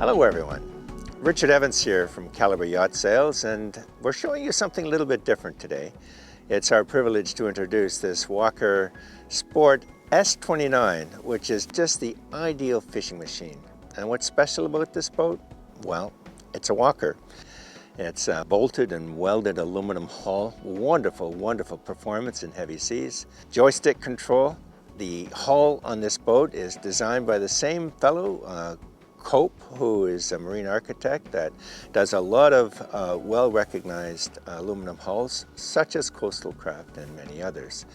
Hello everyone, Richard Evans here from Calibre Yacht Sales, and we're showing you something a little bit different today. It's our privilege to introduce this Walker Sport S29, which is just the ideal fishing machine. And what's special about this boat? Well, it's a Walker. It's a bolted and welded aluminum hull. Wonderful, wonderful performance in heavy seas. Joystick control. The hull on this boat is designed by the same fellow, Cockpit, who is a marine architect that does a lot of well-recognized aluminum hulls, such as Coastal Craft and many others.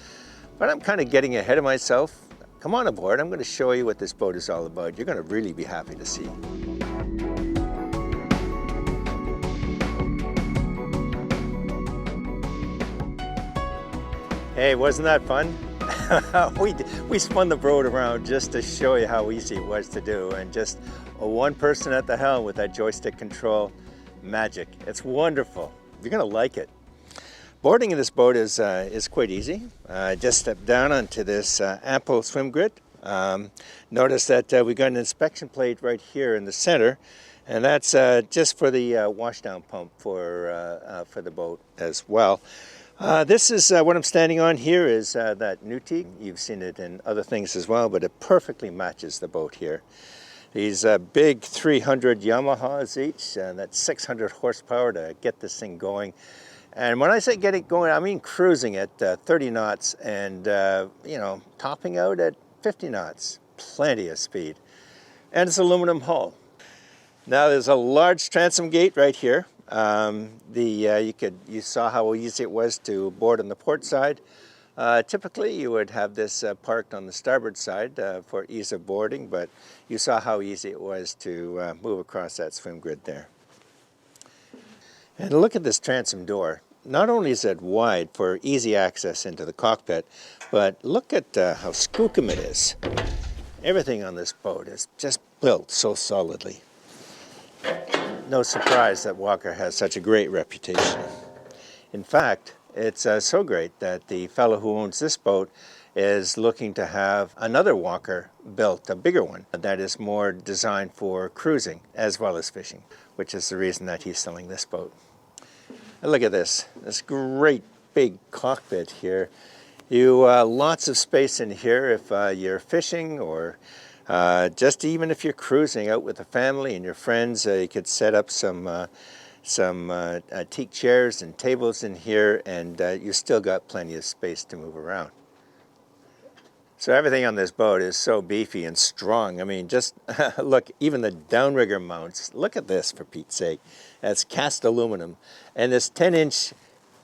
But I'm kind of getting ahead of myself. Come on aboard, I'm going to show you what this boat is all about. You're going to really be happy to see. Hey, wasn't that fun? we spun the boat around just to show you how easy it was to do, and just one person at the helm with that joystick control, magic. It's wonderful. You're gonna like it. Boarding in this boat is quite easy. Just step down onto this ample swim grid. Notice that we got an inspection plate right here in the center, and that's just for the washdown pump for the boat as well. This is what I'm standing on here is that Newty. You've seen it in other things as well, but it perfectly matches the boat here. These big 300 Yamahas each, that's 600 horsepower to get this thing going. And when I say get it going, I mean cruising at 30 knots and, you know, topping out at 50 knots. Plenty of speed. And it's aluminum hull. Now there's a large transom gate right here. You saw how easy it was to board on the port side. Typically you would have this parked on the starboard side for ease of boarding, but you saw how easy it was to move across that swim grid there. And look at this transom door. Not only is it wide for easy access into the cockpit, but look at how skookum it is. Everything on this boat is just built so solidly. No surprise that Walker has such a great reputation. In fact, it's so great that the fellow who owns this boat is looking to have another Walker built, a bigger one, that is more designed for cruising as well as fishing, which is the reason that he's selling this boat. And look at this great big cockpit here. Lots of space in here if you're fishing, or just even if you're cruising out with the family and your friends. You could set up some teak chairs and tables in here, and you still got plenty of space to move around. So everything on this boat is so beefy and strong. I mean, just look, even the downrigger mounts. Look at this, for Pete's sake. That's cast aluminum, and this 10-inch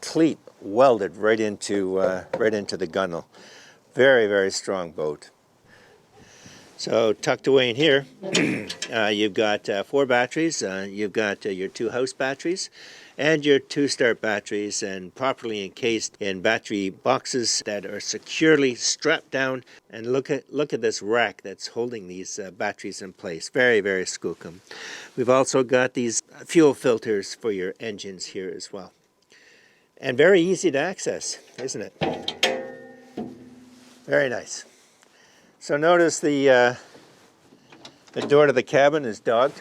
cleat welded right into the gunnel. Very, very strong boat. So tucked away in here, you've got 4 batteries. You've got your 2 house batteries and your 2 start batteries, and properly encased in battery boxes that are securely strapped down. And look at this rack that's holding these batteries in place. Very, very skookum. We've also got these fuel filters for your engines here as well. And very easy to access, isn't it? Very nice. So notice the door to the cabin is dogged.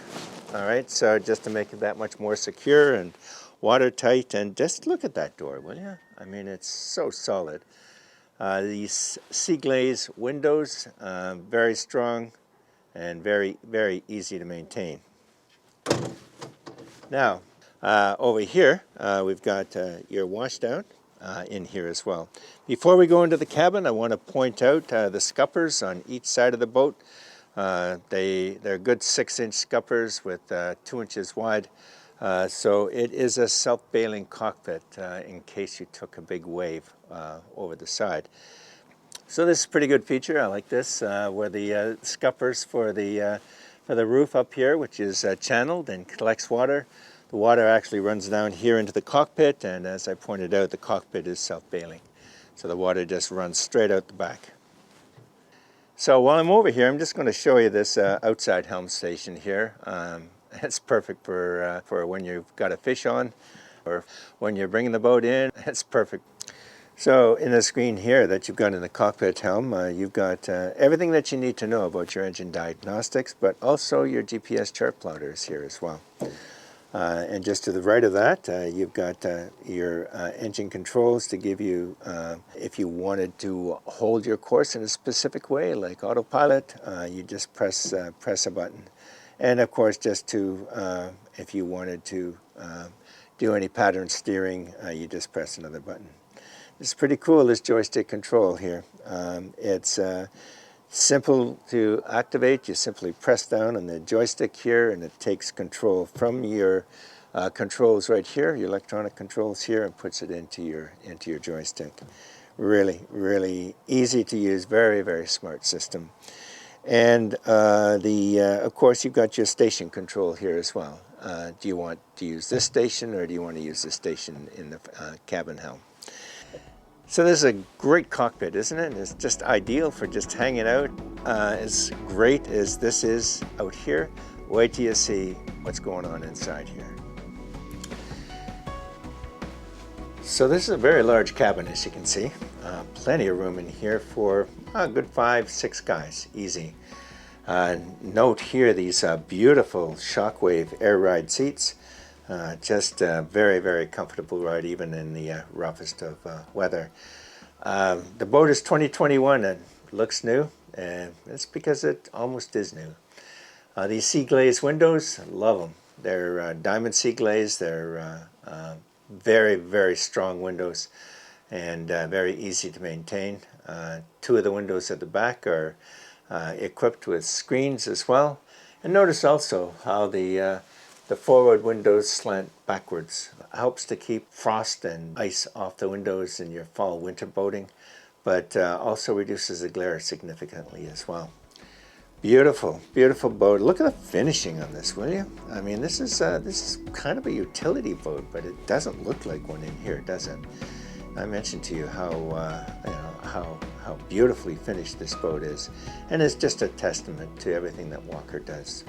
All right, so just to make it that much more secure and watertight. And just look at that door, will you? I mean, it's so solid. These sea glaze windows, very strong and very, very easy to maintain. Now, over here, we've got your washdown in here as well. Before we go into the cabin, I want to point out the scuppers on each side of the boat. They're good 6-inch scuppers with 2 inches wide. So it is a self-bailing cockpit in case you took a big wave over the side. So this is a pretty good feature. I like this, where the scuppers for the roof up here, which is channeled and collects water. The water actually runs down here into the cockpit, and as I pointed out, the cockpit is self-bailing. So the water just runs straight out the back. So while I'm over here, I'm just going to show you this outside helm station here. It's perfect for when you've got a fish on, or when you're bringing the boat in. It's perfect. So in the screen here that you've got in the cockpit helm, you've got everything that you need to know about your engine diagnostics, but also your GPS chart plotters here as well. And just to the right of that, you've got your engine controls to give you, if you wanted to hold your course in a specific way, like autopilot, you just press a button. And of course, just to, if you wanted to do any pattern steering, you just press another button. It's pretty cool, this joystick control here. It's simple to activate. You simply press down on the joystick here and it takes control from your controls right here, your electronic controls here, and puts it into your joystick. Really easy to use, very smart system. And of course you've got your station control here as well. Do you want to use this station or do you want to use this station in the cabin helm? So this is a great cockpit, isn't it? It's just ideal for just hanging out. As great as this is out here, wait till you see what's going on inside here. So this is a very large cabin, as you can see. Plenty of room in here for a good 5-6 guys, easy. Note here these beautiful Shockwave air ride seats. Just a very comfortable ride, even in the roughest of weather. The boat is 2021 and looks new, and it's because it almost is new. These sea glaze windows, love them. They're diamond sea glaze. They're very strong windows and very easy to maintain. Two of the windows at the back are equipped with screens as well. And notice also how the forward windows slant backwards. It helps to keep frost and ice off the windows in your fall-winter boating, but also reduces the glare significantly as well. Beautiful boat. Look at the finishing on this, will you? I mean, this is kind of a utility boat, but it doesn't look like one in here, does it? I mentioned to you how beautifully finished this boat is, and it's just a testament to everything that Walker does.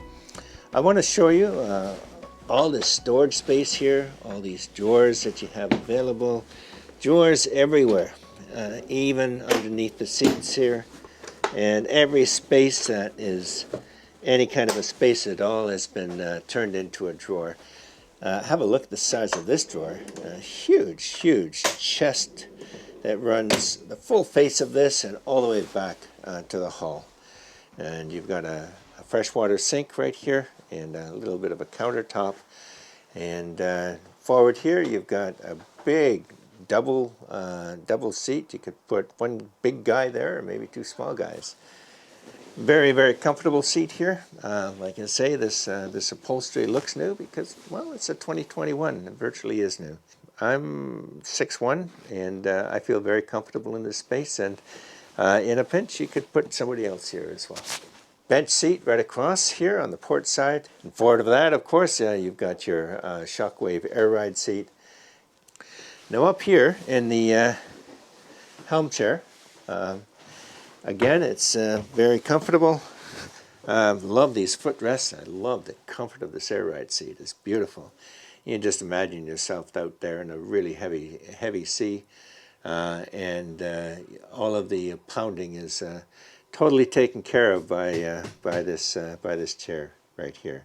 I want to show you all this storage space here, all these drawers that you have available. Drawers everywhere, even underneath the seats here. And every space that is any kind of a space at all has been turned into a drawer. Have a look at the size of this drawer. A huge chest that runs the full face of this and all the way back to the hull. And you've got a freshwater sink right here and a little bit of a countertop. And forward here you've got a big double seat. You could put one big guy there or maybe two small guys. Very comfortable seat here. Like I say, this upholstery looks new because, well, it's a 2021. It virtually is new. I'm 6'1", and I feel very comfortable in this space, and in a pinch you could put somebody else here as well. Bench seat right across here on the port side. And forward of that, of course, you've got your Shockwave air ride seat. Now up here in the helm chair, again, it's very comfortable. Love these footrests. I love the comfort of this air ride seat. It's beautiful. You can just imagine yourself out there in a really heavy sea, and all of the pounding is totally taken care of by this chair right here.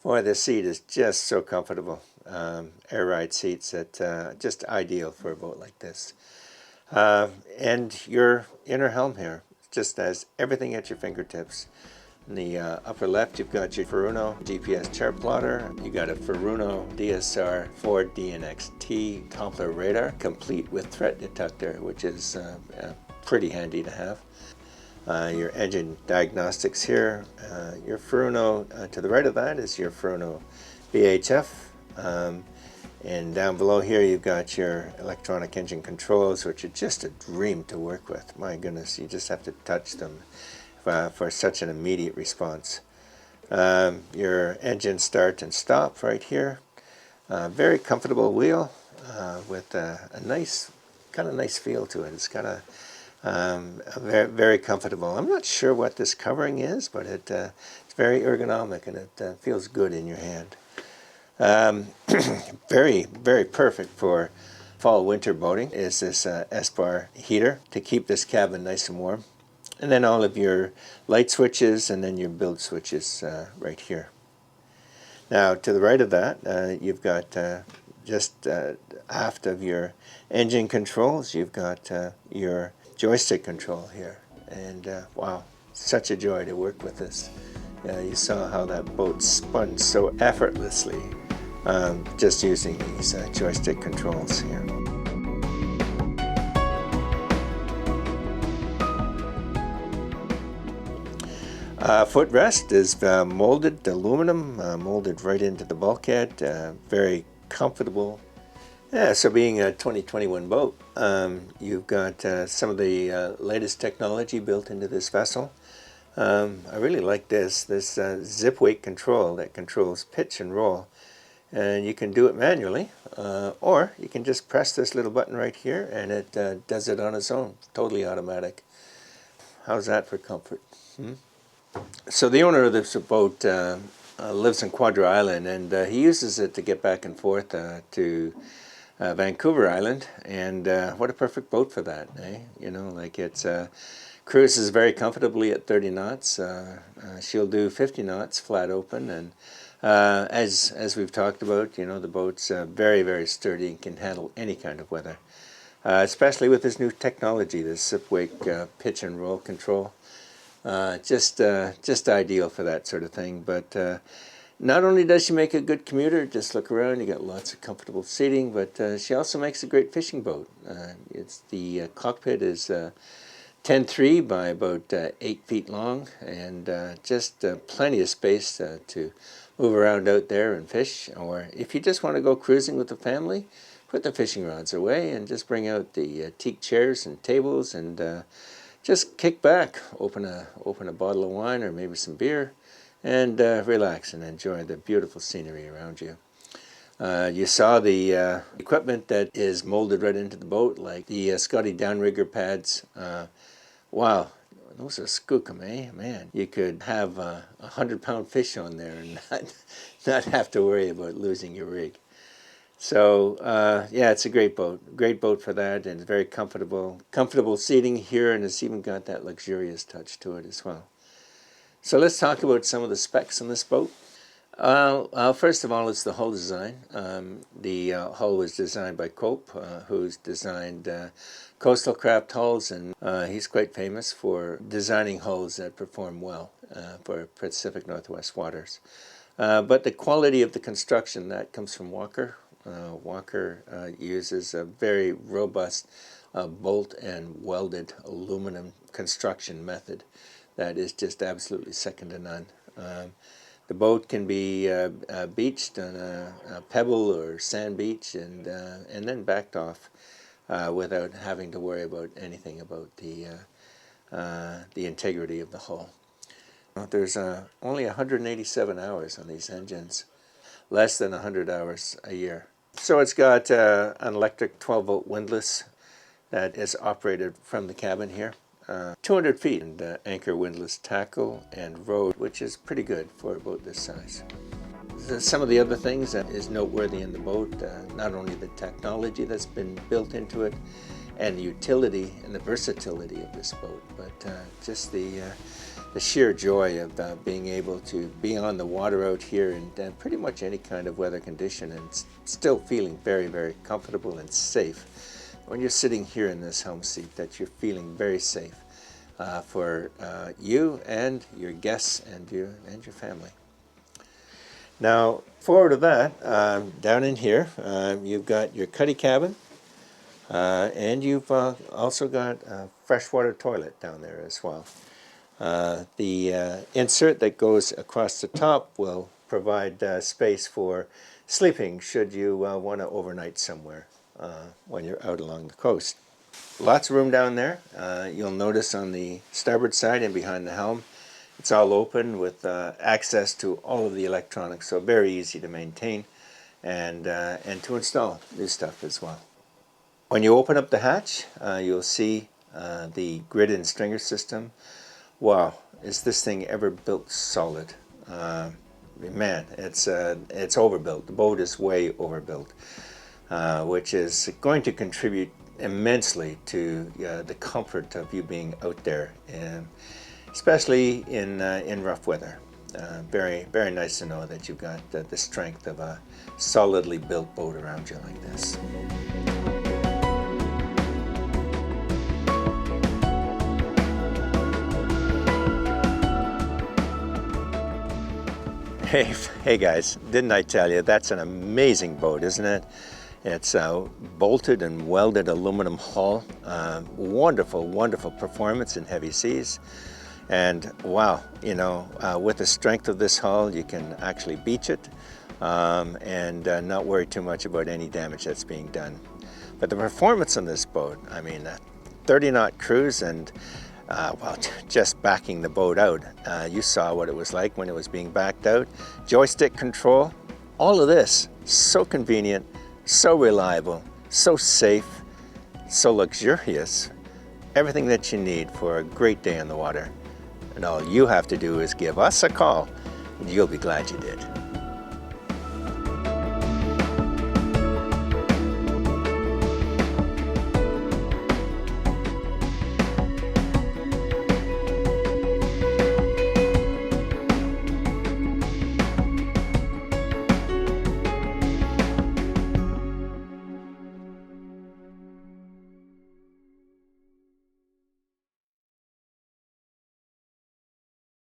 Boy, this seat is just so comfortable. Air ride seats that just ideal for a boat like this. And your inner helm here just has everything at your fingertips. In the upper left, you've got your Furuno GPS chart plotter. You got a Furuno DSR 4DNXT Doppler radar, complete with threat detector, which is pretty handy to have. Your engine diagnostics here. Your Furuno, to the right of that is your Furuno VHF. And down below here you've got your electronic engine controls, which are just a dream to work with. My goodness, you just have to touch them for such an immediate response. Your engine start and stop right here. Very comfortable wheel with a nice feel to it. It's got a very comfortable. I'm not sure what this covering is, but it's very ergonomic and it feels good in your hand. Very perfect for fall-winter boating is this S-bar heater to keep this cabin nice and warm. And then all of your light switches and then your build switches right here. Now to the right of that, you've got just aft of your engine controls, you've got your joystick control here. And wow, such a joy to work with this. You saw how that boat spun so effortlessly just using these joystick controls here. Footrest is molded aluminum, molded right into the bulkhead, very comfortable. Yeah, so being a 2021 boat, you've got some of the latest technology built into this vessel. I really like this zip weight control that controls pitch and roll. And you can do it manually, or you can just press this little button right here and it does it on its own, totally automatic. How's that for comfort? So the owner of this boat lives in Quadra Island, and he uses it to get back and forth to Vancouver Island, and what a perfect boat for that, eh? You know, like it's cruises very comfortably at 30 knots. She'll do 50 knots flat open, and as we've talked about, you know, the boat's very, very sturdy and can handle any kind of weather, especially with this new technology, this zip weight pitch and roll control. Just ideal for that sort of thing. But not only does she make a good commuter, just look around, you got lots of comfortable seating, but she also makes a great fishing boat. The cockpit is 10.3 by about 8 feet long, and just plenty of space to move around out there and fish. Or if you just want to go cruising with the family, put the fishing rods away and just bring out the teak chairs and tables and just kick back, open a bottle of wine or maybe some beer, and relax and enjoy the beautiful scenery around you. You saw the equipment that is molded right into the boat, like the Scotty downrigger pads. Wow, those are skookum, eh? Man, you could have a 100-pound fish on there and not have to worry about losing your rig. So yeah, it's a great boat for that, and very comfortable seating here, and it's even got that luxurious touch to it as well. So let's talk about some of the specs on this boat. First of all, it's the hull design. The hull was designed by Cope, who's designed coastal craft hulls, and he's quite famous for designing hulls that perform well for Pacific Northwest waters. But the quality of the construction, that comes from Walker. Walker uses a very robust bolt and welded aluminum construction method that is just absolutely second to none. The boat can be beached on a pebble or sand beach and then backed off without having to worry about anything about the integrity of the hull. There's only 187 hours on these engines, less than 100 hours a year. So it's got an electric 12-volt windlass that is operated from the cabin here. 200 feet and anchor windlass tackle and rode, which is pretty good for a boat this size. Some of the other things that is noteworthy in the boat, not only the technology that's been built into it and the utility and the versatility of this boat, but just the sheer joy of being able to be on the water out here in pretty much any kind of weather condition and still feeling very, very comfortable and safe. When you're sitting here in this helm seat, that you're feeling very safe for you and your guests and your family. Now, forward of that, down in here, you've got your cuddy cabin, and you've also got a freshwater toilet down there as well. The insert that goes across the top will provide space for sleeping should you want to overnight somewhere when you're out along the coast. Lots of room down there. You'll notice on the starboard side and behind the helm, it's all open with access to all of the electronics, so very easy to maintain and to install new stuff as well. When you open up the hatch, you'll see the grid and stringer system. Wow, is this thing ever built solid? Man, it's overbuilt. The boat is way overbuilt. which is going to contribute immensely to the comfort of you being out there, especially in rough weather. Very, very nice to know that you've got the strength of a solidly built boat around you like this. Hey guys, didn't I tell you, that's an amazing boat, isn't it? It's a bolted and welded aluminum hull. Wonderful, wonderful performance in heavy seas. And wow, you know, with the strength of this hull, you can actually beach it and not worry too much about any damage that's being done. But the performance on this boat, I mean, 30 knot cruise and well, just backing the boat out. You saw what it was like when it was being backed out. Joystick control, all of this, so convenient, so reliable, so safe, so luxurious. Everything that you need for a great day on the water. And all you have to do is give us a call, and you'll be glad you did.